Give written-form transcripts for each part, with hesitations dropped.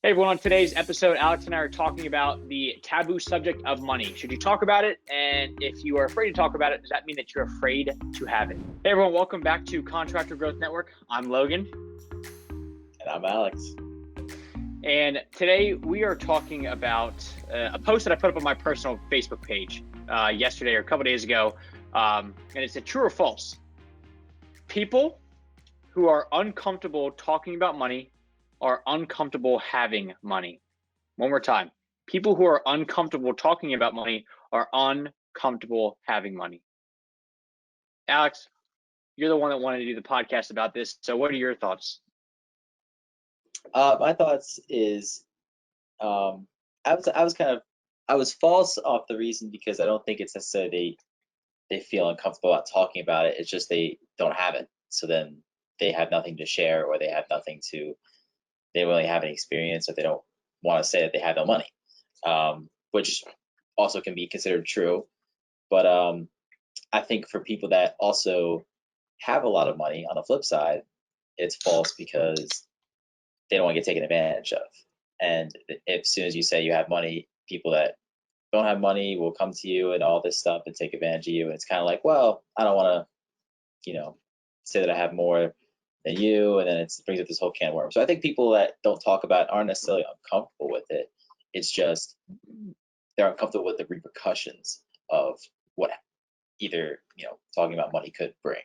Hey everyone, on today's episode, Alex and I are talking about the taboo subject of money. Should you talk about it? And if you are afraid to talk about it, does that mean that you're afraid to have it? Hey everyone, welcome back to Contractor Growth Network. I'm Logan. And I'm Alex. And today we are talking about a post that I put up on my personal Facebook page yesterday or a couple days ago. And it's a true or false. People who are uncomfortable talking about money are uncomfortable having money. One more time. People who are uncomfortable talking about money are uncomfortable having money. Alex, you're the one that wanted to do the podcast about this. So what are your thoughts? My thoughts is I was false off the reason because I don't think it's necessarily they feel uncomfortable about talking about it. It's just they don't have it. So then they have nothing to share, or they have nothing to, they don't really have any experience, or they don't want to say that they have no money, which also can be considered true. But I think for people that also have a lot of money, on the flip side, it's false because they don't want to get taken advantage of. And as soon as you say you have money, people that don't have money will come to you and all this stuff and take advantage of you. And it's kind of like, well, I don't want to, say that I have more than you, and then it brings up this whole can of worms. So I think people that don't talk about it aren't necessarily uncomfortable with it. It's just they're uncomfortable with the repercussions of what either talking about money could bring.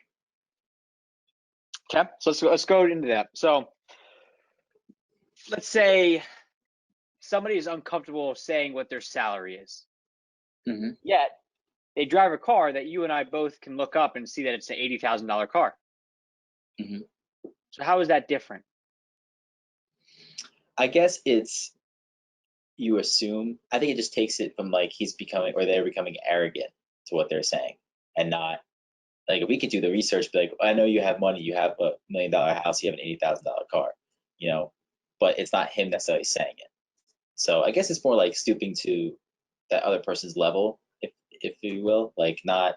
Okay, so let's go into that. So let's say somebody is uncomfortable saying what their salary is. Mm-hmm. Yet they drive a car that you and I both can look up and see that it's an $80,000 car. Mm-hmm. So how is that different? I guess it's, you assume, I think it just takes it from like he's becoming, or they're becoming arrogant to what they're saying, and not like, if we could do the research, be like, I know you have money, you have $1 million house, you have an $80,000 car, but it's not him necessarily saying it. So I guess it's more like stooping to that other person's level, if you will, like not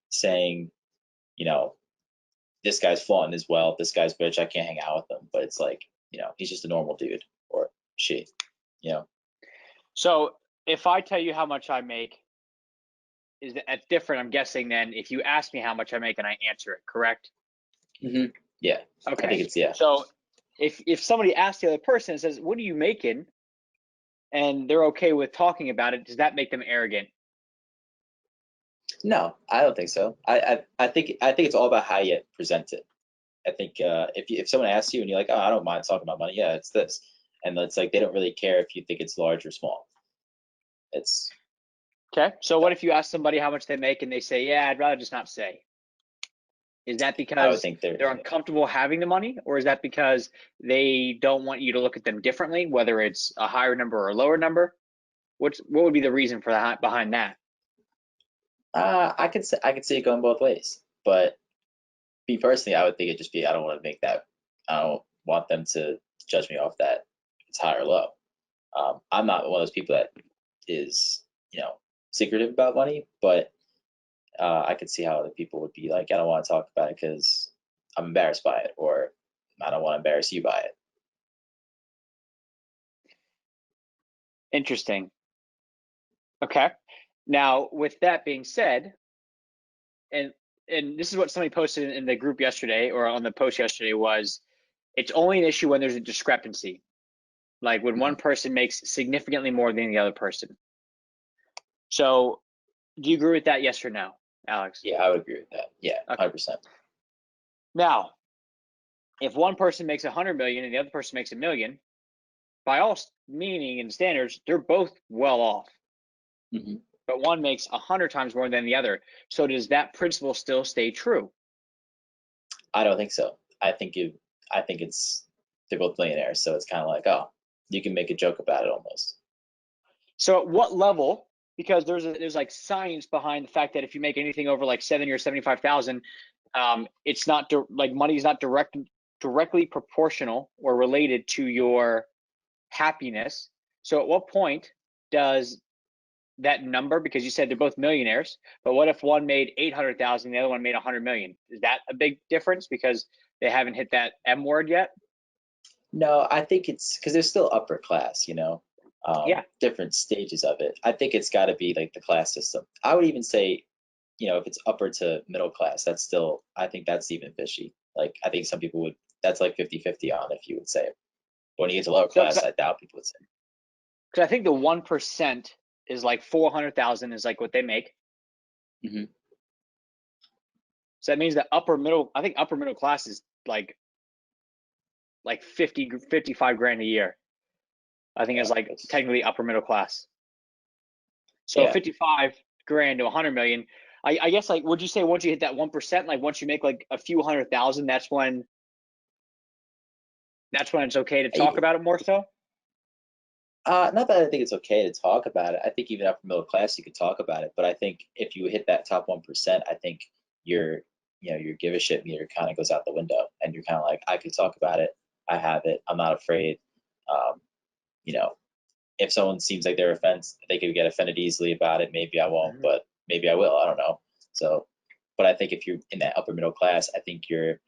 saying, this guy's flaunting his wealth, this guy's rich, I can't hang out with him, but it's like, he's just a normal dude, or she, So if I tell you how much I make, is that different, I'm guessing, than if you ask me how much I make and I answer it, correct? Mm-hmm. Yeah. Okay. I think it's, yeah. So if somebody asks the other person and says, what are you making? And they're okay with talking about it, does that make them arrogant? No, I don't think so. I think it's all about how you present it. I think if someone asks you and you're like, oh, I don't mind talking about money, yeah, it's this, and it's like they don't really care if you think it's large or small. It's okay. So what if you ask somebody how much they make and they say, yeah, I'd rather just not say? Is that because I would think they're uncomfortable having the money, or is that because they don't want you to look at them differently, whether it's a higher number or a lower number? What would be the reason for that behind that? I could see it going both ways, but me personally, I would think it'd just be, I don't want to make that, I don't want them to judge me off that it's high or low. I'm not one of those people that is, secretive about money, but I could see how other people would be like, I don't want to talk about it because I'm embarrassed by it, or I don't want to embarrass you by it. Interesting. Okay. Now, with that being said, and this is what somebody posted in the group yesterday, or on the post yesterday, was it's only an issue when there's a discrepancy, like when one person makes significantly more than the other person. So do you agree with that, yes or no, Alex? Yeah, I would agree with that. Yeah, okay. 100%. Now, if one person makes 100 million and the other person makes $1 million, by all meaning and standards, they're both well off. Mm-hmm. But one makes 100 times more than the other. So does that principle still stay true? I don't think so. I think it's, they're both millionaires, so it's kind of like, oh, you can make a joke about it almost. So at what level? Because there's like science behind the fact that if you make anything over like 70 or 75,000, it's not like money is not directly proportional or related to your happiness. So at what point does that number, because you said they're both millionaires, but what if one made 800,000, the other one made 100 million? Is that a big difference because they haven't hit that M word yet? No, I think it's because there's still upper class, Yeah. different stages of it. I think it's got to be like the class system. I would even say, if it's upper to middle class, that's still, I think that's even fishy. Like, I think some people would, that's like 50-50 on if you would say it. But when you get to lower So, class, I doubt people would say it. because I think the 1% is like 400,000 is like what they make. Hmm. So that means that upper middle, I think upper middle class is like 50, 55 grand a year. I think Yeah, is like that's, technically upper middle class. So yeah. 55 grand to 100 million. I guess like, would you say once you hit that 1%, like once you make like a few 100,000, that's when it's okay to talk about it more so? Not that I think it's okay to talk about it. I think even upper middle class, you could talk about it. But I think if you hit that top 1%, I think your, your give a shit meter kind of goes out the window, and you're kind of like, I could talk about it. I have it. I'm not afraid. Um, you know, if someone seems like they're offended, they could get offended easily about it. Maybe I won't, Mhm. but maybe I will. I don't know. So, but I think if you're in that upper middle class, I think you're,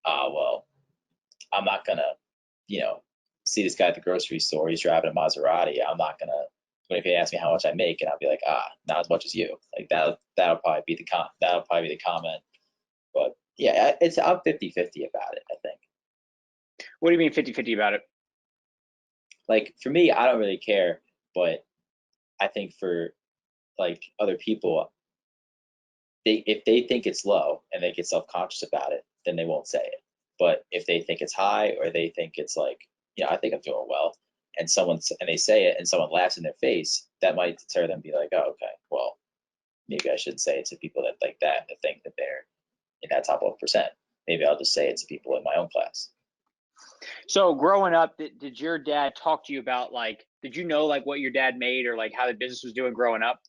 well, I'm not gonna, you know, see this guy at the grocery store. He's driving a Maserati. I'm not gonna. But if he asks me how much I make, and I'll be like, not as much as you. Like that. That'll probably be the That'll probably be the comment. But yeah, I'm 50-50 about it. I think. What do you mean 50-50 about it? Like for me, I don't really care, but I think for like other people, if they think it's low and they get self-conscious about it, then they won't say it. But if they think it's high, or they think it's like, I think I'm doing well, and they say it and someone laughs in their face, that might deter them, be like, oh, okay, well, maybe I shouldn't say it to people that like that think that they're in that top 1%. Maybe I'll just say it to people in my own class. So growing up, did your dad talk to you about like, did you know like what your dad made or like how the business was doing growing up?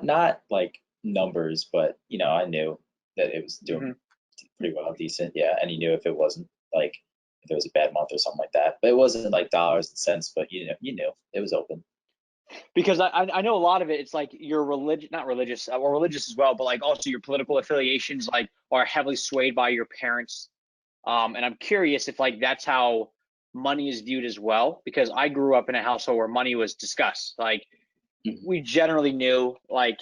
Not like numbers, but I knew that it was Hmm. doing pretty well, decent. Yeah, and you knew if it wasn't like, if there was a bad month or something like that. But it wasn't like dollars and cents, but you knew it was open. Because I know a lot of it, it's like your religion, not religious, or religious as well, but like also your political affiliations like are heavily swayed by your parents. And I'm curious if like that's how money is viewed as well, because I grew up in a household where money was discussed. Like Mhm. we generally knew like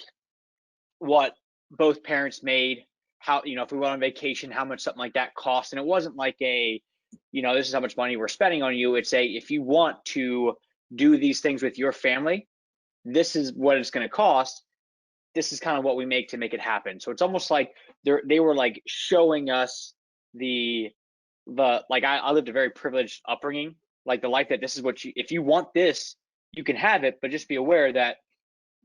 what both parents made, how, if we went on vacation, how much something like that cost. And it wasn't like this is how much money we're spending on you. It's if you want to do these things with your family, this is what it's going to cost. This is kind of what we make to make it happen. So it's almost like they were like showing us the like I lived a very privileged upbringing, like the life that this is what if you want this, you can have it, but just be aware that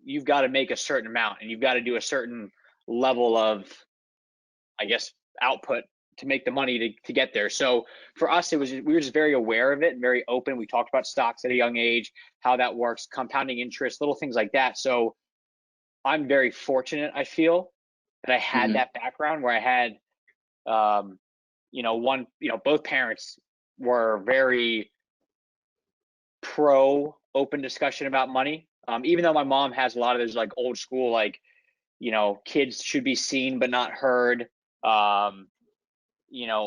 you've got to make a certain amount and you've got to do a certain level of, I guess, output to make the money to get there. So for us, we were just very aware of it and very open. We talked about stocks at a young age, how that works, compounding interest, little things like that. So I'm very fortunate, I feel, that I had Mhm. that background where I had, both parents were very pro open discussion about money. Even though my mom has a lot of those like old school, like, kids should be seen but not heard. Um,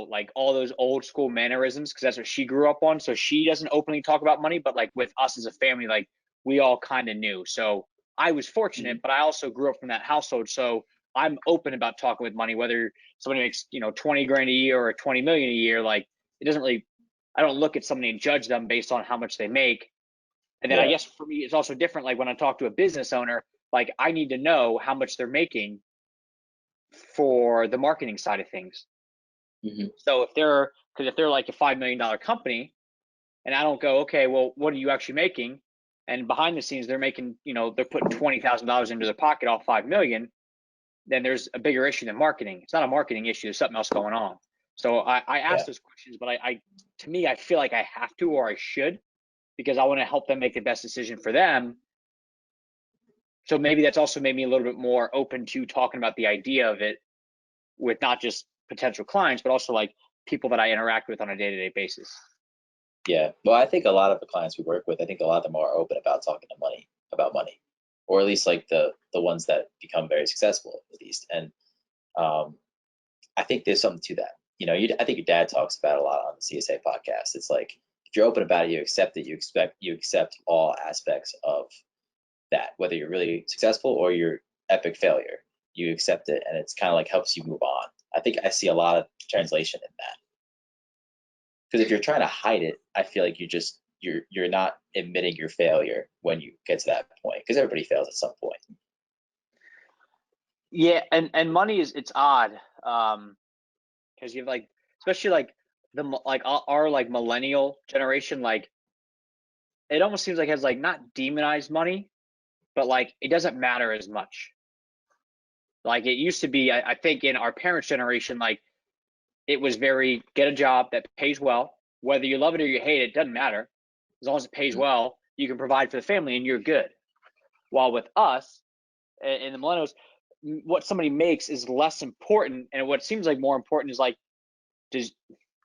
like all those old school mannerisms, because that's what she grew up on. So she doesn't openly talk about money, but like with us as a family, like we all kind of knew. So I was fortunate, Mhm. but I also grew up from that household. So I'm open about talking with money, whether somebody makes, 20 grand a year or 20 million a year. Like it doesn't really, I don't look at somebody and judge them based on how much they make. And then I Yeah. guess for me, it's also different. Like when I talk to a business owner, like I need to know how much they're making for the marketing side of things. Mhm. So because if they're like a $5 million company, and I don't go, okay, well, what are you actually making? And behind the scenes, they're making, they're putting $20,000 into their pocket off 5 million. Then there's a bigger issue than marketing. It's not a marketing issue. There's something else going on. So I ask Yeah. those questions, but to me, I feel like I have to or I should because I want to help them make the best decision for them. So maybe that's also made me a little bit more open to talking about the idea of it with not just potential clients, but also like people that I interact with on a day-to-day basis. Yeah. Well, I think a lot of the clients we work with, I think a lot of them are open about talking to money, about money, or at least like the ones that become very successful, at least. And um, I think there's something to that. I think your dad talks about it a lot on the CSA podcast. It's like if you're open about it, you accept it. You accept all aspects of that, whether you're really successful or you're epic failure. You accept it, and it's kind of like helps you move on. I think I see a lot of translation in that. Because if you're trying to hide it, I feel like you're not admitting your failure when you get to that point. Because everybody fails at some point. Yeah, and money it's odd, because you have like, especially like our like millennial generation, like it almost seems like it has like not demonized money, but like it doesn't matter as much. Like it used to be, I think in our parents' generation, like it was very get a job that pays well, whether you love it or you hate it, doesn't matter. As long as it pays well, you can provide for the family and you're good. While with us and the millennials, what somebody makes is less important, and what seems like more important is like, does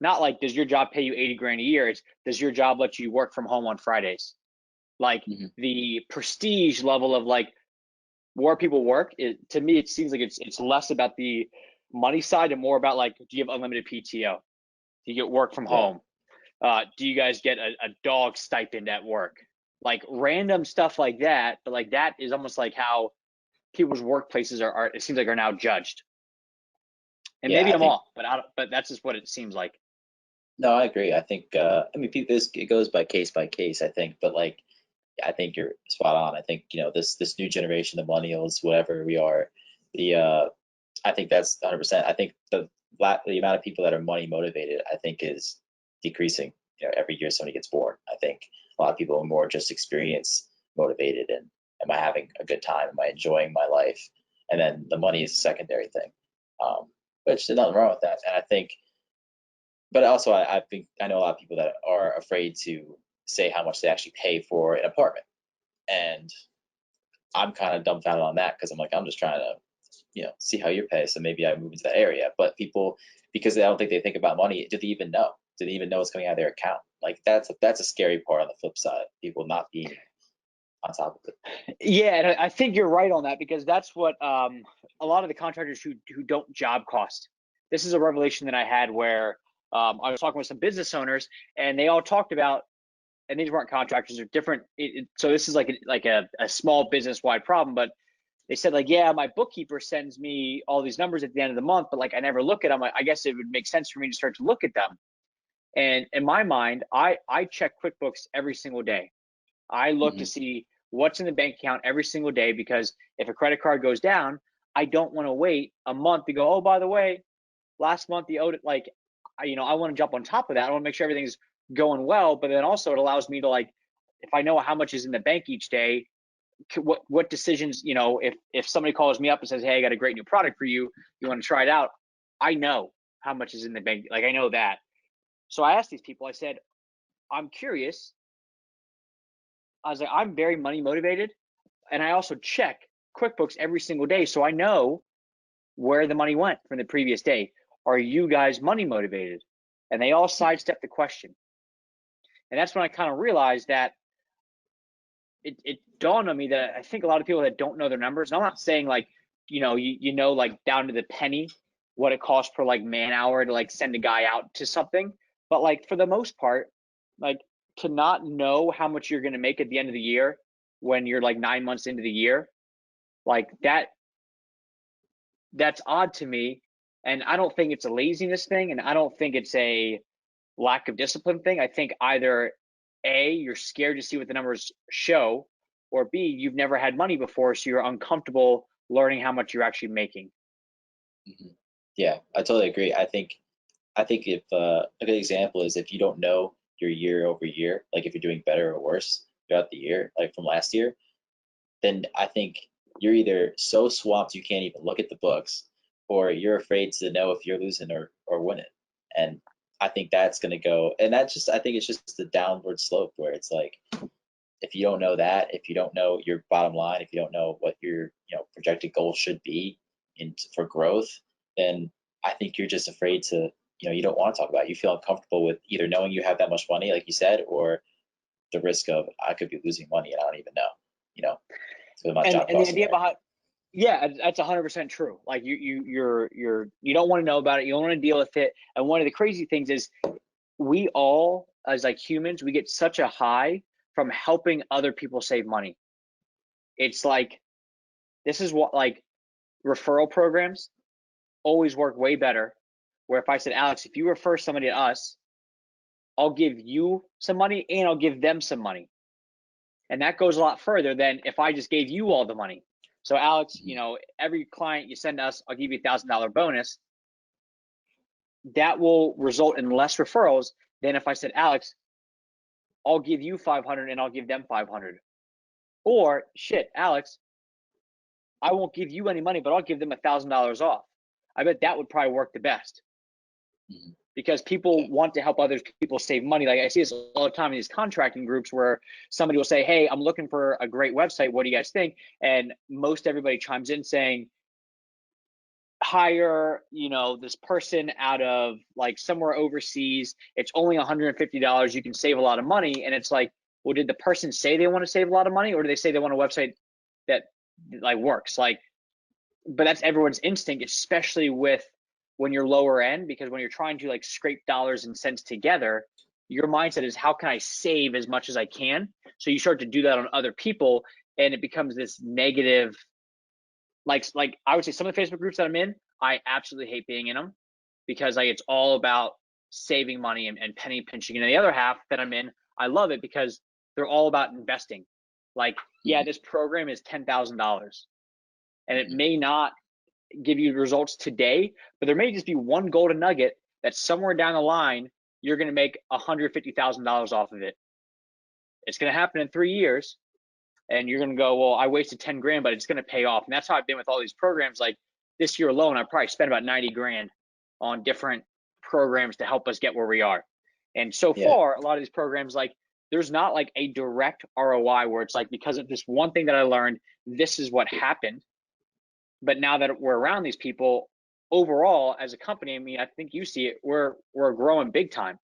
your job pay you 80 grand a year? It's does your job let you work from home on Fridays? Like the prestige level of like where people work, to me it seems like it's less about the money side and more about like, do you have unlimited PTO? Do you get work from home? Do you guys get a dog stipend at work? Like random stuff like that, but like that is almost like how people's workplaces are it seems like are now judged. And Yeah, maybe I I'm think off, but that's just what it seems like. no, I agree. I think it goes by case. I think, but like I think you're spot on. I think this new generation, the millennials, whatever we are, the I think that's 100%. I think the amount of people that are money motivated, I think, is decreasing. Every year somebody gets born. I think a lot of people are more just experience motivated and am I having a good time? Am I enjoying my life? And then the money is a secondary thing, which there's nothing wrong with that. And I think, but also I think I know a lot of people that are afraid to say how much they actually pay for an apartment, and I'm kind of dumbfounded on that because I'm like I'm just trying to see how you pay. So maybe I move into that area. But people, because I don't think they think about money, do they even know? Do they even know what's coming out of their account? Like that's a scary part on the flip side. People not being on top of it. Yeah, and I think you're right on that, because that's what a lot of the contractors who don't job cost. This is a revelation that I had where I was talking with some business owners, and they all talked about, and these weren't contractors, they're different. So this is like a small business wide problem, but they said like, yeah, my bookkeeper sends me all these numbers at the end of the month, but like I never look at them. I guess it would make sense for me to start to look at them. And in my mind, I check QuickBooks every single day. I look to see what's in the bank account every single day, because if a credit card goes down, I don't want to wait a month to go, oh, by the way, last month you owed it. Like, I want to jump on top of that. I want to make sure everything's going well, but then also it allows me to like, if I know how much is in the bank each day, what decisions, if somebody calls me up and says, hey, I got a great new product for you, you want to try it out, I know how much is in the bank. Like I know that. So I asked these people, I said, I'm curious. I was like, I'm very money motivated, and I also check QuickBooks every single day, so I know where the money went from the previous day. Are you guys money motivated? And they all sidestepped the question. And that's when I kind of realized that it dawned on me that I think a lot of people that don't know their numbers, and I'm not saying like, like down to the penny what it costs per like man hour to like send a guy out to something, but like for the most part, like to not know how much you're going to make at the end of the year when you're like 9 months into the year, like that's odd to me. And I don't think it's a laziness thing, and I don't think it's a lack of discipline thing. I think either A, you're scared to see what the numbers show, or B, you've never had money before, so you're uncomfortable learning how much you're actually making. Yeah, I totally agree. I think if a good example is if you don't know your year over year, like if you're doing better or worse throughout the year, like from last year, then I think you're either so swamped you can't even look at the books, or you're afraid to know if you're losing or winning. And I think that's going to go, and I think it's just the downward slope where it's like, if you don't know that, if you don't know your bottom line, if you don't know what your projected goal should be for growth, then I think you're just afraid to, you don't want to talk about it. You feel uncomfortable with either knowing you have that much money, like you said, or the risk of I could be losing money and I don't even know, so my job And the costs idea are. Yeah, that's 100% true. Like you don't want to know about it. You don't want to deal with it. And one of the crazy things is we all, as like humans, we get such a high from helping other people save money. It's like, this is what, like, referral programs always work way better. Where if I said, Alex, if you refer somebody to us, I'll give you some money and I'll give them some money. And that goes a lot further than if I just gave you all the money. So Alex, Mhm. every client you send us, I'll give you $1,000 bonus. That will result in less referrals than if I said, Alex, I'll give you 500 and I'll give them 500. Or shit, Alex, I won't give you any money, but I'll give them $1,000 off. I bet that would probably work the best Mhm. because people Yeah. want to help other people save money. Like I see this all the time in these contracting groups where somebody will say, hey, I'm looking for a great website. What do you guys think? And most everybody chimes in saying, hire, this person out of like somewhere overseas. It's only $150. You can save a lot of money. And it's like, well, did the person say they want to save a lot of money, or do they say they want a website that like works? Like, but that's everyone's instinct, especially with when you're lower end, because when you're trying to like scrape dollars and cents together, your mindset is how can I save as much as I can? So you start to do that on other people, and it becomes this negative. Like I would say, some of the Facebook groups that I'm in, I absolutely hate being in them because like it's all about saving money and penny pinching. And the other half that I'm in, I love it because they're all about investing. Like, yeah, Mhm. this program is $10,000 and it Mhm. may not give you results today, but there may just be one golden nugget that somewhere down the line you're going to make $150,000 off of it. It's going to happen in 3 years, and you're going to go, well, I wasted 10 grand, but it's going to pay off. And that's how I've been with all these programs. Like this year alone, I probably spent about 90 grand on different programs to help us get where we are. And so Yeah. far, a lot of these programs, like there's not like a direct ROI where it's like, because of this one thing that I learned, this is what happened. But now that we're around these people, overall as a company, I mean, I think you see it, we're growing big time.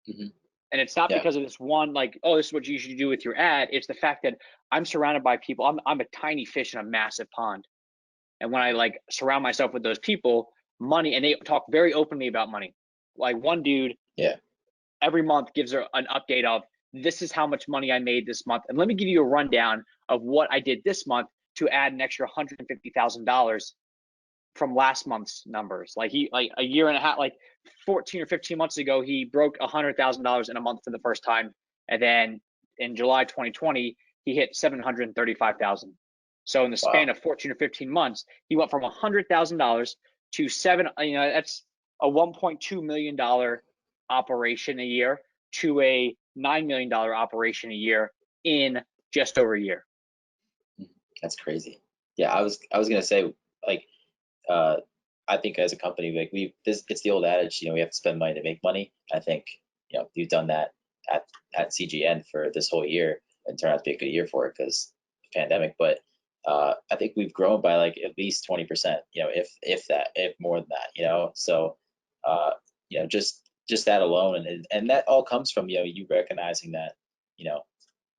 Mhm. And it's not Yeah. because of this one, like, oh, this is what you should do with your ad. It's the fact that I'm surrounded by people. I'm a tiny fish in a massive pond. And when I like surround myself with those people, money, and they talk very openly about money. Like one dude Yeah. every month gives her an update of, this is how much money I made this month. And let me give you a rundown of what I did this month to add an extra $150,000 from last month's numbers. Like he, like a year and a half, like 14 or 15 months ago, he broke $100,000 in a month for the first time. And then in July 2020, he hit 735,000. So in the span Wow. of 14 or 15 months, he went from $100,000 to seven, that's a $1.2 million operation a year to a $9 million operation a year in just over a year. Mhm. That's crazy. Yeah, I was gonna say, like, uh I think as a company, like, it's the old adage, we have to spend money to make money. I think, you've done that at CGN for this whole year, and turned out to be a good year for it because the pandemic. But I think we've grown by like at least 20%, if more than that, so uh just that alone, and that all comes from, you recognizing that, you know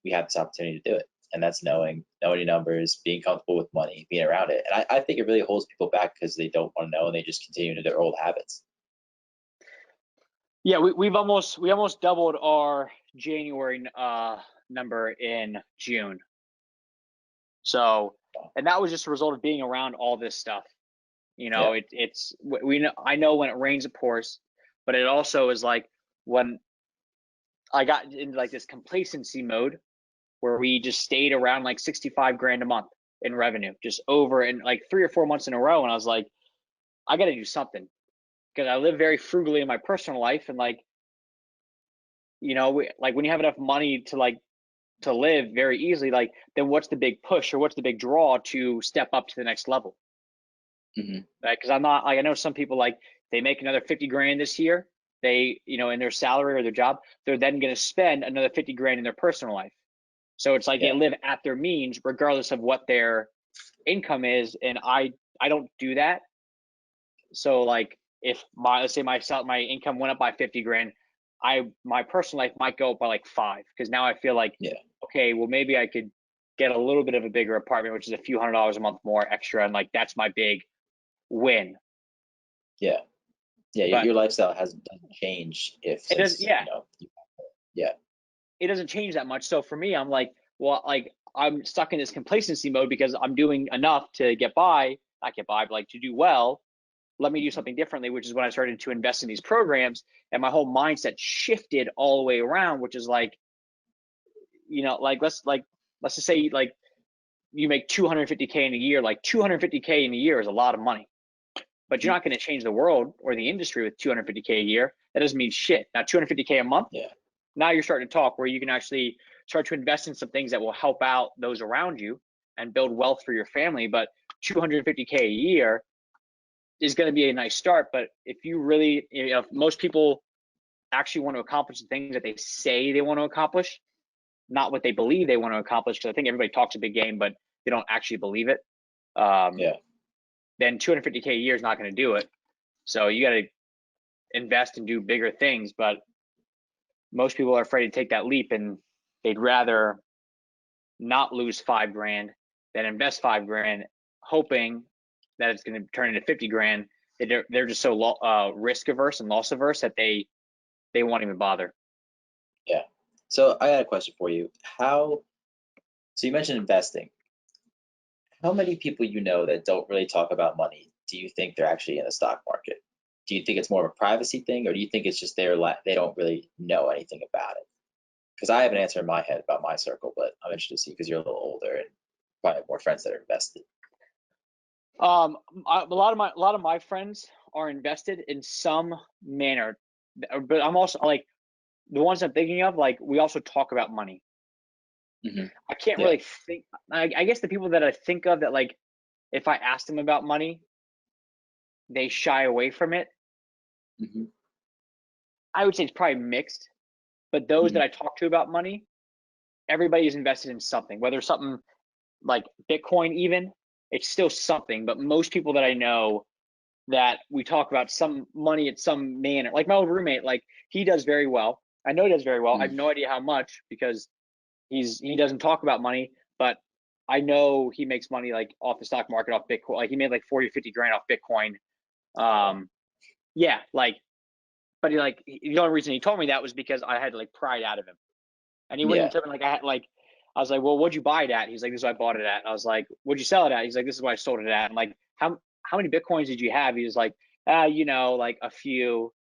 we have this opportunity to do it. And that's knowing your numbers, being comfortable with money, being around it. And I think it really holds people back because they don't want to know, and they just continue to their old habits. Yeah, we almost doubled our January number in June. So, and that was just a result of being around all this stuff. Yeah. It's we know, I know when it rains it pours, but it also is like when I got into like this complacency mode where we just stayed around like 65 grand a month in revenue, just over in like 3 or 4 months in a row, and I was like, I got to do something because I live very frugally in my personal life, and like like when you have enough money to like to live very easily, like then what's the big push or what's the big draw to step up to the next level? Hmm. Right? Because I'm not like, I know some people like they make another 50 grand this year, they in their salary or their job, they're then going to spend another 50 grand in their personal life. So it's like they Yeah. live at their means regardless of what their income is, and I don't do that. So like if let's say my income went up by 50 grand, my personal life might go up by like five because now I feel like, Yeah. okay, well maybe I could get a little bit of a bigger apartment, which is a few $100s a month more extra, and like that's my big win. Yeah. Yeah, But your lifestyle doesn't change if it does, since, yeah, yeah. it doesn't change that much. So for me, I'm like, well, like I'm stuck in this complacency mode because I'm doing enough to get by, not get by, but like to do well. Let me do Mhm. something differently, which is when I started to invest in these programs, and my whole mindset shifted all the way around, which is like, like let's just say like you make 250K in a year. Like 250K in a year is a lot of money, but you're Mhm. not going to change the world or the industry with 250K a year. That doesn't mean shit. Now 250K a month, Yeah. now you're starting to talk where you can actually start to invest in some things that will help out those around you and build wealth for your family. But 250K a year is going to be a nice start. But if you really, if most people actually want to accomplish the things that they say they want to accomplish, not what they believe they want to accomplish, because I think everybody talks a big game, but they don't actually believe it. Um, Yeah. then 250K a year is not going to do it. So you got to invest and do bigger things. But most people are afraid to take that leap, and they'd rather not lose 5 grand than invest 5 grand, hoping that it's going to turn into 50 grand. They're just so risk averse and loss averse that they won't even bother. Yeah. So I got a question for you. So you mentioned investing. How many people you know that don't really talk about money do you think they're actually in the stock market? Do you think it's more of a privacy thing, or do you think it's just they don't really know anything about it? Because I have an answer in my head about my circle, but I'm interested to see because you're a little older and probably have more friends that are invested. A lot of my friends are invested in some manner, but I'm also like the ones I'm thinking of. Like we also talk about money. Hmm. I can't Yeah. really think. I guess the people that I think of that like if I ask them about money, they shy away from it. Hmm. I would say it's probably mixed, but those Hmm. that I talk to about money, everybody is invested in something, whether something like Bitcoin, even it's still something. But most people that I know that we talk about some money at some manner, like my old roommate, like he does very well. I know he does very well. I have no idea how much because he doesn't talk about money, but I know he makes money like off the stock market, off Bitcoin. Like he made like 40 or 50 grand off Bitcoin. Oh, Yeah, like, but the only reason he told me that was because I had like pride out of him. And he wouldn't even yeah. tell me like I was like, well, what'd you buy it at? He's like, this is what I bought it at. And I was like, what'd you sell it at? He's like, this is what I sold it at. I'm like, how many Bitcoins did you have? He was like, like a few.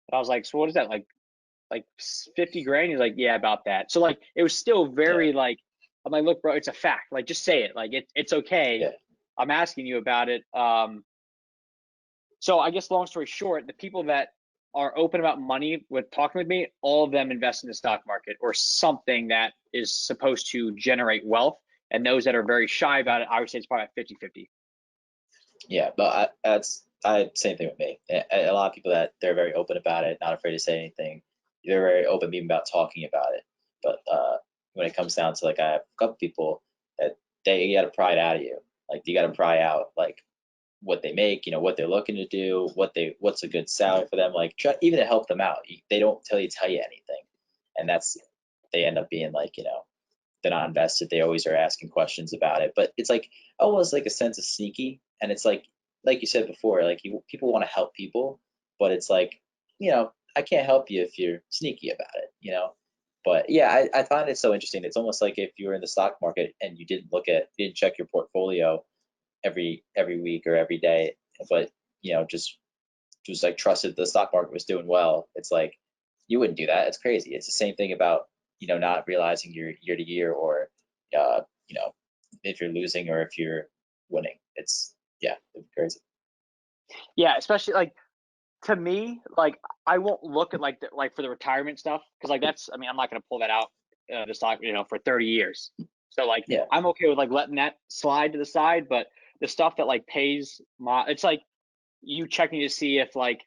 And I was like, so what is that? Like 50 grand? He's like, yeah, about that. So like it was still Yeah. very like I'm like, look, bro, it's a fact. Like just say it. Like it's okay. Yeah. I'm asking you about it. So I guess long story short, the people that are open about money with talking with me, all of them invest in the stock market or something that is supposed to generate wealth. And those that are very shy about it, I would say it's probably 50-50. Yeah. But I same thing with me. A lot of people that they're very open about it, not afraid to say anything. They're very open even about talking about it. But when it comes down to like I have a couple people that they got to pry it out of you. Like you got to pry out like what they make, what they're looking to do, what's a good salary for them, like try even to help them out. They don't tell you anything, and that's they end up being like they're not invested. They always are asking questions about it, but it's like almost like a sense of sneaky, and it's like you said before, like people want to help people, but it's like I can't help you if you're sneaky about it. But yeah, I find it so interesting. It's almost like if you were in the stock market and you didn't check your portfolio every week or every day, but just like trusted the stock market was doing well. It's like you wouldn't do that. It's crazy. It's the same thing about not realizing your year to year or uh, you know if you're losing or if you're winning. It's crazy. Yeah, especially like to me, like I won't look at like for the retirement stuff because like that's I mean I'm not gonna pull that out the stock for 30 years. So like Yeah. I'm okay with like letting that slide to the side, but the stuff that like pays my it's like you checking to see if like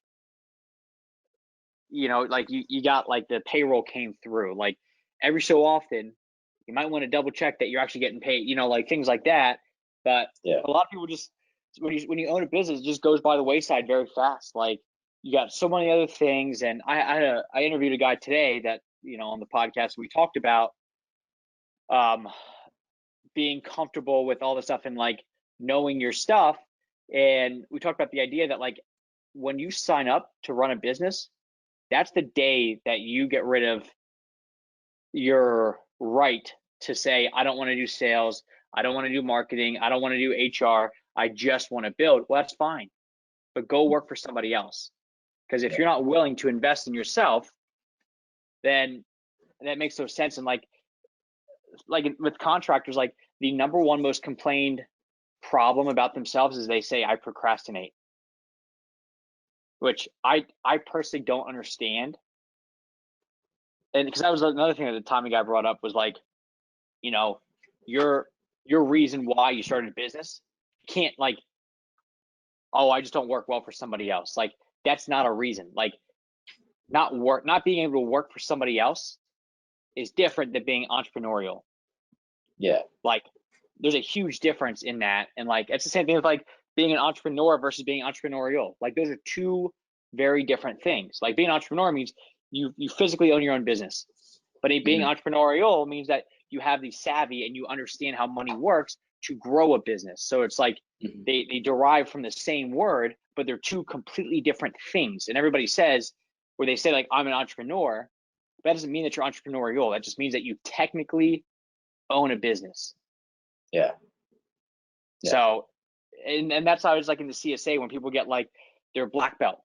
like you got like the payroll came through. Like every so often, you might want to double check that you're actually getting paid. Like things like that. But Yeah. a lot of people just when you own a business, it just goes by the wayside very fast. Like you got so many other things, and I interviewed a guy today that on the podcast we talked about um being comfortable with all the stuff and like knowing your stuff. And we talked about the idea that like when you sign up to run a business, that's the day that you get rid of your right to say, I don't want to do sales, I don't want to do marketing, I don't want to do HR, I just want to build. Well, that's fine, but go work for somebody else. Because if you're not willing to invest in yourself, then that makes no sense. And like with contractors, like the number one most complained problem about themselves is they say, I procrastinate, which I personally don't understand. And because that was another thing that the Tommy guy brought up was like, you know, your reason why you started a business can't like, oh, I just don't work well for somebody else. Like that's not a reason. Like not being able to work for somebody else is different than being entrepreneurial. Yeah. Like there's a huge difference in that. And like it's the same thing with like being an entrepreneur versus being entrepreneurial. Like those are two very different things. Like being an entrepreneur means you physically own your own business. But being entrepreneurial means that you have the savvy and you understand how money works to grow a business. So it's like they derive from the same word, but they're two completely different things. And everybody says, where they say like, I'm an entrepreneur, that doesn't mean that you're entrepreneurial. That just means that you technically own a business. Yeah. So, and that's how I was like in the CSA when people get like their black belt.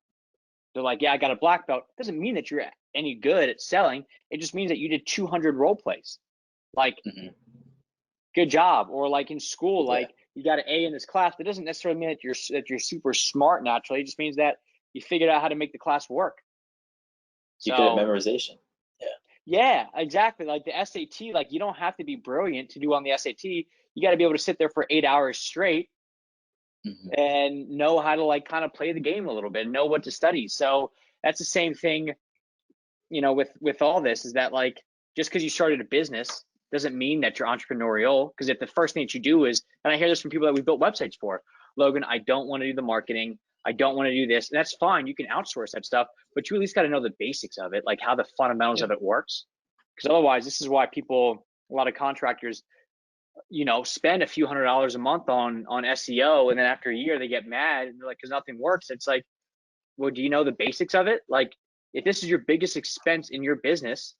They're like, yeah, I got a black belt. Doesn't mean that you're any good at selling. It just means that you did 200 role plays. Like, good job. Or like in school, like you got an A in this class. That doesn't necessarily mean that you're super smart naturally. It just means that you figured out how to make the class work. You good at memorization. Yeah, exactly. Like the SAT, like you don't have to be brilliant to do on the SAT. You got to be able to sit there for 8 hours straight and know how to like kind of play the game a little bit, and know what to study. So that's the same thing, you know, with all this is that like just because you started a business doesn't mean that you're entrepreneurial. Because if the first thing that you do is, and I hear this from people that we built websites for, Logan, I don't want to do the marketing, I don't want to do this. And that's fine. You can outsource that stuff, but you at least got to know the basics of it, like how the fundamentals of it works. Because otherwise, this is why people, a lot of contractors, you know, spend a few $100s a month on SEO, and then after a year they get mad and they're like, because nothing works. It's like, well, do you know the basics of it? Like, if this is your biggest expense in your business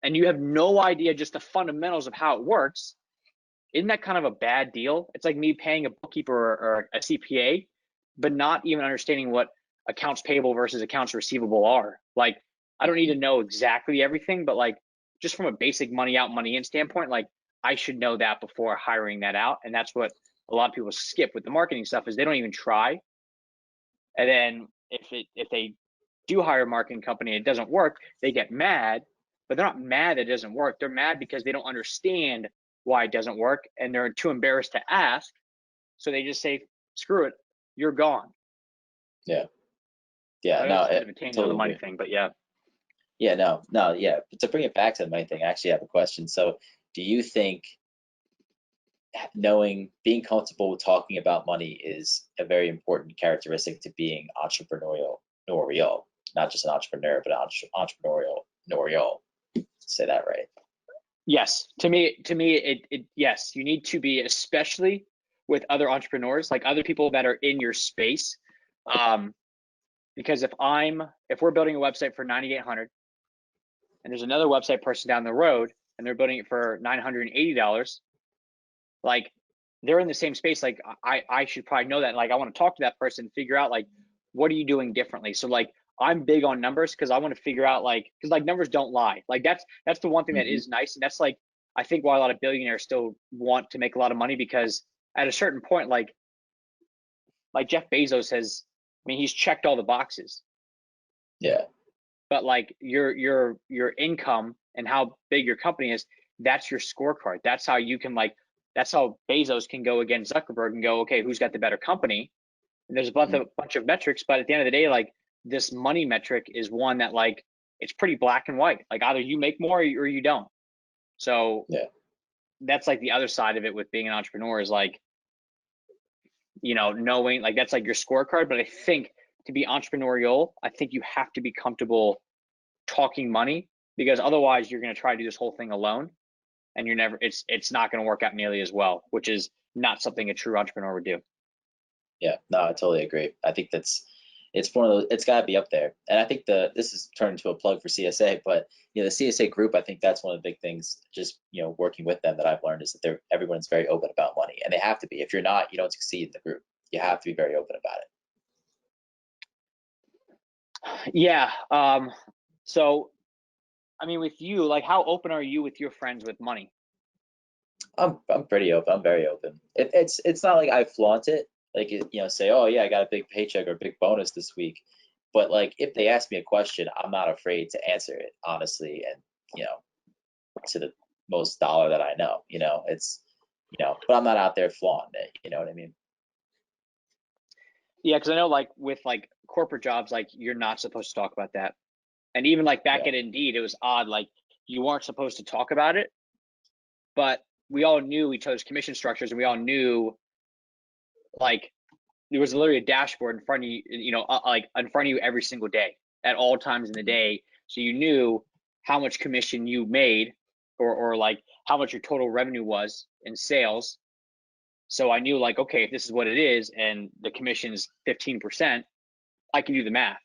and you have no idea just the fundamentals of how it works, isn't that kind of a bad deal? It's like me paying a bookkeeper or a CPA, but not even understanding what accounts payable versus accounts receivable are. Like, I don't need to know exactly everything, but like just from a basic money out, money in standpoint, like I should know that before hiring that out. And that's what a lot of people skip with the marketing stuff, is they don't even try. And then if they do hire a marketing company and it doesn't work, they get mad, but they're not mad that it doesn't work. They're mad because they don't understand why it doesn't work and they're too embarrassed to ask. So they just say, screw it, you're gone. Yeah. So No, it's kind of a tangent on the money thing, but yeah. Yeah, no. But to bring it back to the money thing, I actually have a question. So do you think being comfortable with talking about money is a very important characteristic to being entrepreneurial, not just an entrepreneur, but entrepreneurial, say that right? Yes, to me, it yes, you need to be, especially with other entrepreneurs, like other people that are in your space. Because if we're building a website for 9,800 and there's another website person down the road and they're building it for $980, like they're in the same space. Like I should probably know that. Like I want to talk to that person, figure out like, what are you doing differently? So like I'm big on numbers because I want to figure out like, because like numbers don't lie. Like that's the one thing that is nice. And that's like, I think why a lot of billionaires still want to make a lot of money, because at a certain point, like Jeff Bezos has, I mean, he's checked all the boxes. Yeah. But like your income and how big your company is, that's your scorecard. That's how you can like, that's how Bezos can go against Zuckerberg and go, okay, who's got the better company? And there's a bunch of metrics, but at the end of the day, like this money metric is one that like, it's pretty black and white. Like either you make more or you don't. So that's like the other side of it with being an entrepreneur, is like, you know, knowing like that's like your scorecard. But I think to be entrepreneurial, I think you have to be comfortable talking money, because otherwise you're going to try to do this whole thing alone. and you're never, it's not going to work out nearly as well, which is not something a true entrepreneur would do. Yeah, no, I totally agree. I think it's one of those, it's got to be up there. And I think this is turned into a plug for CSA, but the CSA group, I think that's one of the big things, just working with them, that I've learned, is that everyone's very open about money, and they have to be. If you're not, you don't succeed in the group. You have to be very open about it. Yeah. So, I mean, with you, like, how open are you with your friends with money? I'm pretty open. I'm very open. It's not like I flaunt it, like say, oh yeah, I got a big paycheck or a big bonus this week. But like, if they ask me a question, I'm not afraid to answer it honestly, and to the most dollar that I know. It's but I'm not out there flaunting it. You know what I mean? Yeah, because I know, like, with like corporate jobs, like, you're not supposed to talk about that. And even like back Yeah. at Indeed, it was odd. Like, you weren't supposed to talk about it, but we all knew each other's commission structures, and we all knew, like, there was literally a dashboard in front of you, like in front of you every single day at all times in the day. So you knew how much commission you made, or like how much your total revenue was in sales. So I knew, like, okay, if this is what it is and the commission's 15%, I can do the math.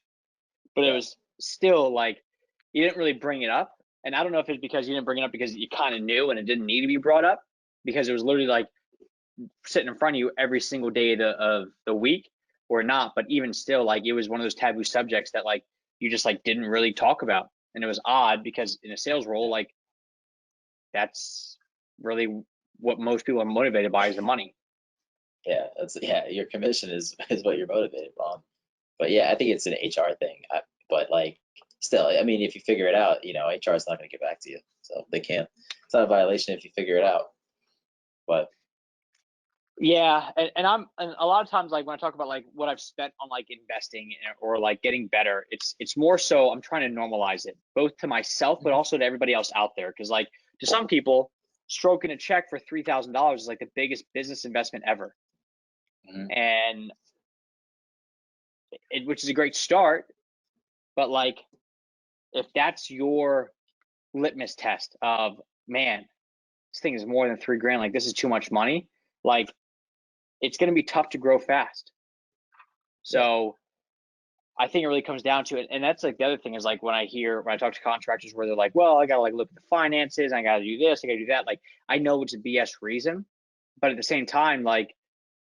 But it was still like, you didn't really bring it up. And I don't know if it's because you didn't bring it up because you kind of knew and it didn't need to be brought up, because it was literally like sitting in front of you every single day of the week, or not. But even still, like, it was one of those taboo subjects that, like, you just like didn't really talk about. And it was odd because in a sales role, like, that's really what most people are motivated by, is the money. Yeah, your commission is what you're motivated on. But yeah, I think it's an HR thing. But like, still, I mean, if you figure it out, HR is not going to get back to you, so they can't. It's not a violation if you figure it out. But Yeah, and a lot of times, like, when I talk about like what I've spent on like investing or like getting better, it's more so I'm trying to normalize it, both to myself but also to everybody else out there. Because, like, to some people, stroking a check for $3,000 is like the biggest business investment ever, and which is a great start. But like, if that's your litmus test of, man, this thing is more than $3,000, like, this is too much money, like, it's going to be tough to grow fast. So I think it really comes down to it. And that's like the other thing is, like, when I talk to contractors where they're like, well, I got to like look at the finances, I got to do this, I got to do that. Like, I know it's a BS reason, but at the same time, like,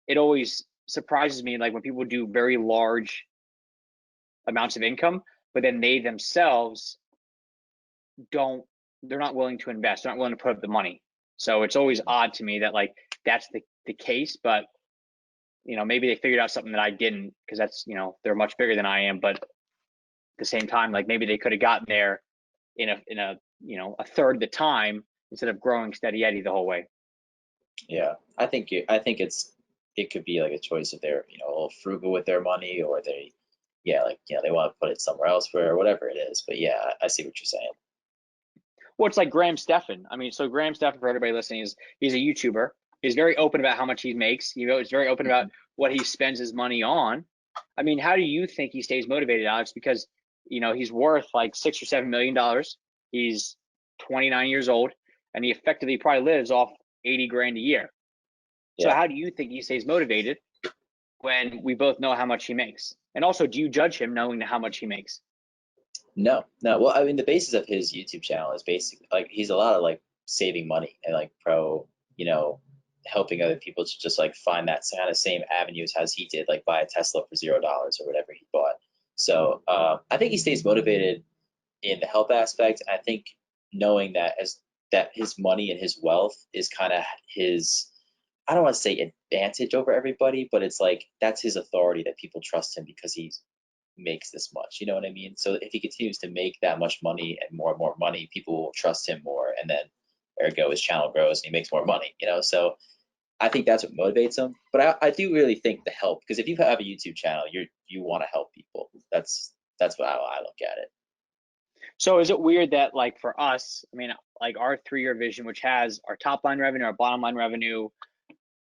it always surprises me, like, when people do very large amounts of income, but then they themselves they're not willing to invest, they're not willing to put up the money. So it's always odd to me that, like, that's the case. But maybe they figured out something that I didn't, because that's, they're much bigger than I am. But at the same time, like, maybe they could have gotten there in a a third the time, instead of growing steady Eddie the whole way. yeah, I think it could be like a choice if they're a little frugal with their money, or they they want to put it somewhere else or whatever it is. But yeah, I see what you're saying. Well, it's like Graham Stephan. I mean, so Graham Stephan, for everybody listening, he's a YouTuber. He's very open about how much he makes. He's very open about what he spends his money on. I mean, how do you think he stays motivated, Alex? Because he's worth like $6 or $7 million. He's 29 years old, and he effectively probably lives off 80 grand a year. So how do you think he stays motivated when we both know how much he makes? And also, do you judge him knowing how much he makes? No, no. Well, I mean, the basis of his YouTube channel is basically like, he's a lot of like saving money and like helping other people to just like find that kind of same avenues as he did, like buy a Tesla for $0 or whatever he bought. So I think he stays motivated in the health aspect. I think knowing that his money and his wealth is kind of his, I don't want to say advantage over everybody, but it's like that's his authority, that people trust him because he makes this much. You know what I mean? So if he continues to make that much money and more money, people will trust him more, and then ergo his channel grows and he makes more money. So I think that's what motivates him. But I do really think the help, because if you have a YouTube channel, you want to help people. That's what I look at it. So is it weird that, like, for us, I mean, like, our 3-year vision, which has our top line revenue, our bottom line revenue,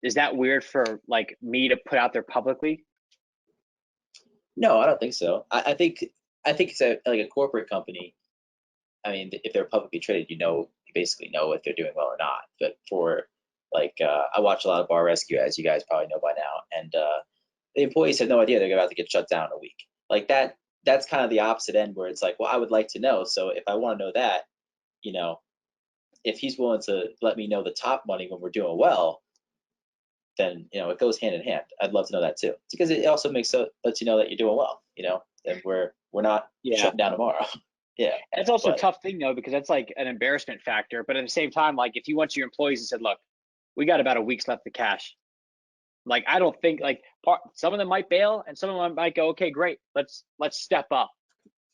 is that weird for like me to put out there publicly? No, I don't think so. I think it's like a corporate company. I mean, if they're publicly traded, you basically know if they're doing well or not. But for like, I watch a lot of bar rescue, as you guys probably know by now, and the employees have no idea they're about to get shut down in a week. Like that's kind of the opposite end, where it's like, well, I would like to know. So if I want to know that, you know, if he's willing to let me know the top money when we're doing well, then, you know, it goes hand in hand. I'd love to know that too, because it also lets you know that you're doing well, you know, and we're not shutting down tomorrow. Yeah. It's also a tough thing though, because that's like an embarrassment factor. But at the same time, like if you went to your employees and said, look, we got about a week's left of cash. Like, I don't think like some of them might bail and some of them might go, okay, great, let's step up.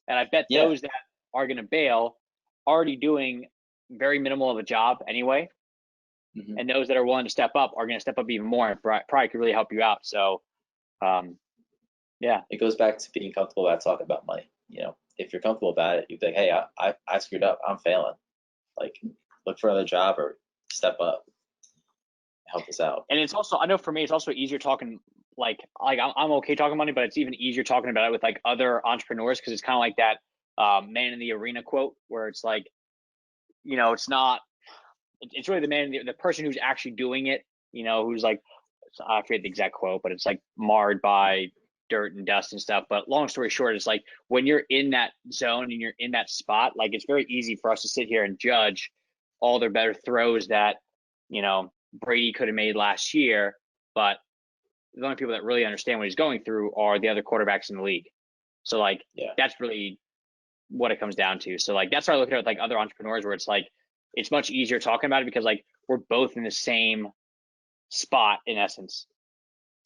And I bet those that are going to bail already doing very minimal of a job anyway. Mm-hmm. And those that are willing to step up are going to step up even more and probably could really help you out. So, yeah, it goes back to being comfortable about talking about money. You know, if you're comfortable about it, you'd be like, hey, I screwed up. I'm failing. Like, look for another job or step up. Help us out. And it's also, I know for me, it's also easier talking, like I'm okay talking money, but it's even easier talking about it with like other entrepreneurs, because it's kind of like that man in the arena quote, where it's like, you know, it's really the man, the person who's actually doing it, you know, who's like, I forget the exact quote, but it's like marred by dirt and dust and stuff. But long story short, it's like when you're in that zone and you're in that spot, like it's very easy for us to sit here and judge all their better throws that, you know, Brady could have made last year, but the only people that really understand what he's going through are the other quarterbacks in the league. So like, that's really what it comes down to. So like, that's why I look at it with like other entrepreneurs, where it's like, it's much easier talking about it because like we're both in the same spot in essence.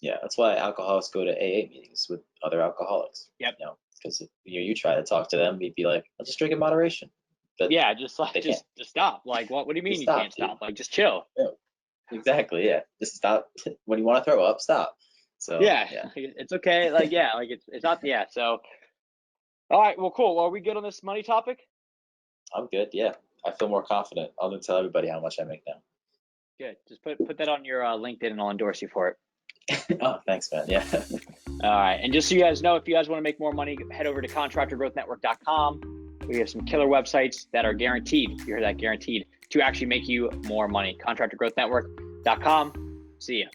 Yeah, that's why alcoholics go to AA meetings with other alcoholics. Yep. You know, because you try to talk to them, you'd be like, I'll just drink in moderation. But yeah, just stop. Like, what do you mean you can't stop? Like, just chill. Yeah. Exactly. Yeah. Just stop when you want to throw up. Stop. So yeah, it's okay. Like, yeah, like it's not. Yeah. So, all right. Well, cool. Well, are we good on this money topic? I'm good. Yeah. I feel more confident. I'm gonna tell everybody how much I make now. Good. Just put that on your LinkedIn, and I'll endorse you for it. Oh, thanks, man. Yeah. All right. And just so you guys know, if you guys want to make more money, head over to contractorgrowthnetwork.com. We have some killer websites that are guaranteed. You heard that, guaranteed to actually make you more money. Contractorgrowthnetwork.com. See ya.